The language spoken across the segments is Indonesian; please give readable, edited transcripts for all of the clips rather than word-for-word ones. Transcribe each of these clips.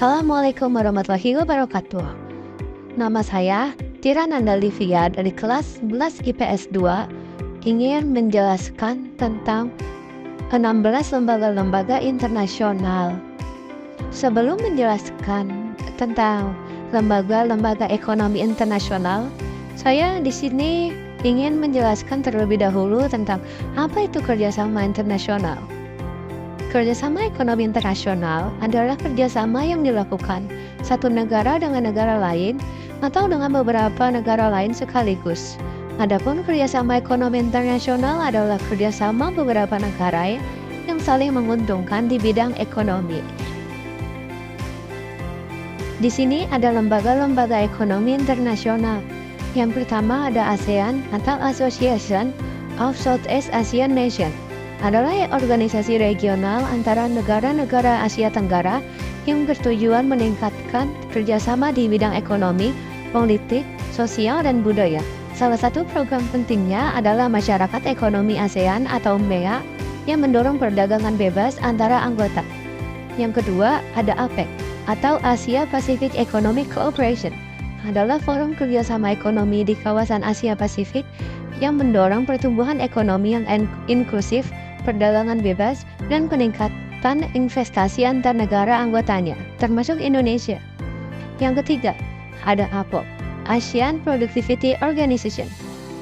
Assalamualaikum warahmatullahi wabarakatuh. Nama saya Tira Nanda Livia dari kelas 11 IPS 2 ingin menjelaskan tentang 16 lembaga-lembaga internasional. Sebelum menjelaskan tentang lembaga-lembaga ekonomi internasional, saya di sini ingin menjelaskan terlebih dahulu tentang apa itu kerjasama internasional. Kerjasama ekonomi internasional adalah kerjasama yang dilakukan satu negara dengan negara lain atau dengan beberapa negara lain sekaligus. Adapun kerjasama ekonomi internasional adalah kerjasama beberapa negara yang saling menguntungkan di bidang ekonomi. Di sini ada lembaga-lembaga ekonomi internasional. Yang pertama ada ASEAN atau Association of Southeast Asian Nations. Adalah organisasi regional antara negara-negara Asia Tenggara yang bertujuan meningkatkan kerjasama di bidang ekonomi, politik, sosial, dan budaya. Salah satu program pentingnya adalah Masyarakat Ekonomi ASEAN atau MEA yang mendorong perdagangan bebas antara anggota. Yang kedua ada APEC atau Asia Pacific Economic Cooperation. Adalah forum kerjasama ekonomi di kawasan Asia Pasifik yang mendorong pertumbuhan ekonomi yang inklusif, perdagangan bebas, dan peningkatan investasi antar negara anggotanya, termasuk Indonesia. Yang ketiga, ada APOP, ASEAN Productivity Organization,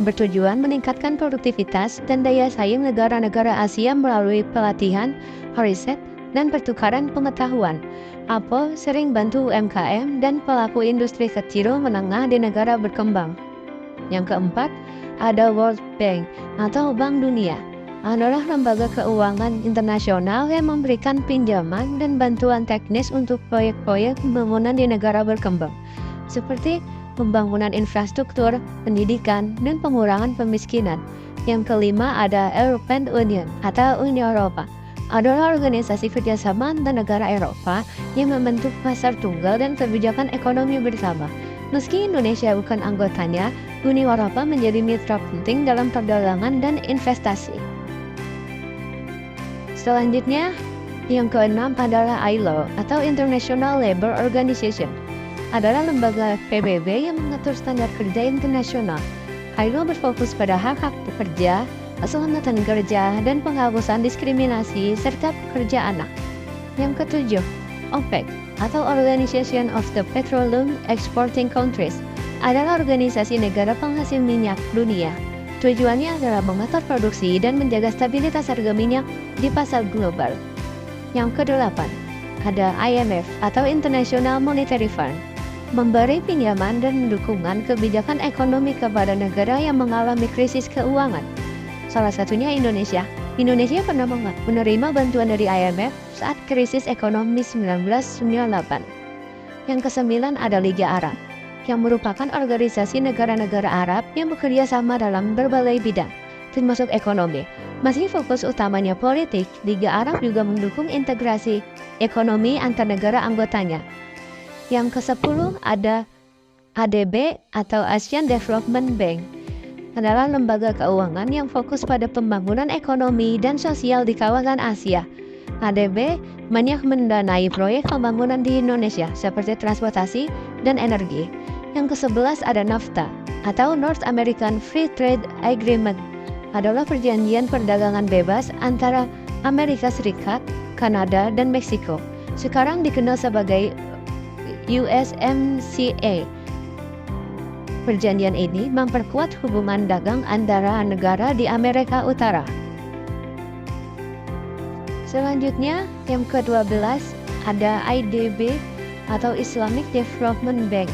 bertujuan meningkatkan produktivitas dan daya saing negara-negara Asia melalui pelatihan, riset, dan pertukaran pengetahuan. APO sering bantu UMKM dan pelaku industri kecil menengah di negara berkembang. Yang keempat, ada World Bank atau Bank Dunia. Adalah lembaga keuangan internasional yang memberikan pinjaman dan bantuan teknis untuk proyek-proyek pembangunan di negara berkembang, seperti pembangunan infrastruktur, pendidikan, dan pengurangan pemiskinan. Yang kelima ada European Union atau Uni Eropa. Adalah organisasi kerjasama antar negara Eropa yang membentuk pasar tunggal dan kebijakan ekonomi bersama. Meski Indonesia bukan anggotanya, Uni Eropa menjadi mitra penting dalam perdagangan dan investasi. Selanjutnya, yang keenam adalah ILO atau International Labour Organization. Adalah lembaga PBB yang mengatur standar kerja internasional. ILO berfokus pada hak-hak pekerja, keselamatan kerja, dan penghapusan diskriminasi serta pekerja anak. Yang ketujuh, OPEC atau Organization of the Petroleum Exporting Countries adalah organisasi negara penghasil minyak dunia. Tujuannya adalah mengatur produksi dan menjaga stabilitas harga minyak di pasar global. Yang kedelapan, ada IMF atau International Monetary Fund, memberi pinjaman dan dukungan kebijakan ekonomi kepada negara yang mengalami krisis keuangan. Salah satunya Indonesia. Indonesia pernah menerima bantuan dari IMF saat krisis ekonomi 1998. Yang kesembilan ada Liga Arab, yang merupakan organisasi negara-negara Arab yang bekerja sama dalam berbagai bidang, termasuk ekonomi. Masih fokus utamanya politik, Liga Arab juga mendukung integrasi ekonomi antar negara anggotanya. Yang ke-10 ada ADB atau Asian Development Bank. Adalah lembaga keuangan yang fokus pada pembangunan ekonomi dan sosial di kawasan Asia. ADB banyak mendanai proyek pembangunan di Indonesia seperti transportasi dan energi. Yang ke-11 ada NAFTA atau North American Free Trade Agreement. Adalah perjanjian perdagangan bebas antara Amerika Serikat, Kanada, dan Meksiko. Sekarang dikenal sebagai USMCA. Perjanjian ini memperkuat hubungan dagang antara negara di Amerika Utara. Selanjutnya, yang ke-12 ada IDB atau Islamic Development Bank.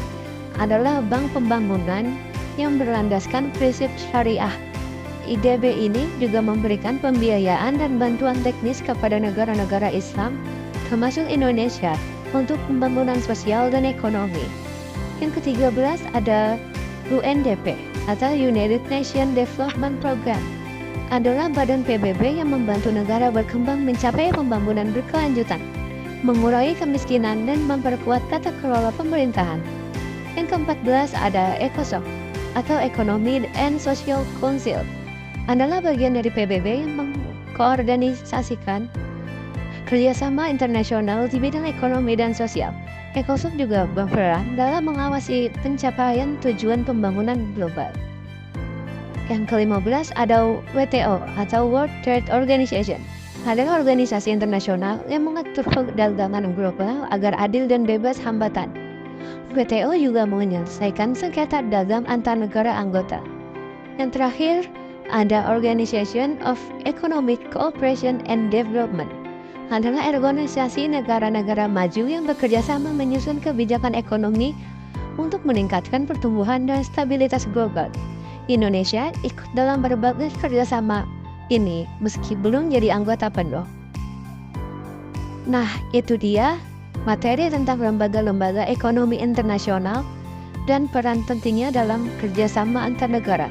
Adalah bank pembangunan yang berlandaskan prinsip syariah. IDB ini juga memberikan pembiayaan dan bantuan teknis kepada negara-negara Islam, termasuk Indonesia, untuk pembangunan sosial dan ekonomi. Yang ke-13 ada UNDP atau United Nations Development Program. Adalah badan PBB yang membantu negara berkembang mencapai pembangunan berkelanjutan, mengurangi kemiskinan, dan memperkuat tata kelola pemerintahan. Yang ke-14 ada ECOSOC atau Economic and Social Council. Adalah bagian dari PBB yang mengkoordinasikan kerjasama internasional di bidang ekonomi dan sosial. ECOSOC juga berperan dalam mengawasi pencapaian tujuan pembangunan global. Yang ke-15 ada WTO atau World Trade Organization. Adalah organisasi internasional yang mengatur perdagangan global agar adil dan bebas hambatan. WTO juga menyelesaikan sengketa dagang antar negara anggota. Yang terakhir, ada Organization of Economic Cooperation and Development. Adalah organisasi negara-negara maju yang bekerja sama menyusun kebijakan ekonomi untuk meningkatkan pertumbuhan dan stabilitas global. Indonesia ikut dalam berbagai kerjasama ini meski belum jadi anggota penuh. Nah, itu dia materi tentang lembaga-lembaga ekonomi internasional dan peran pentingnya dalam kerjasama antar negara.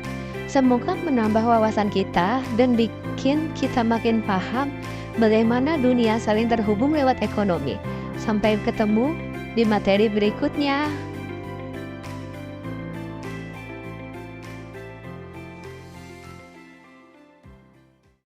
Semoga menambah wawasan kita dan bikin kita makin paham bagaimana dunia saling terhubung lewat ekonomi. Sampai ketemu di materi berikutnya.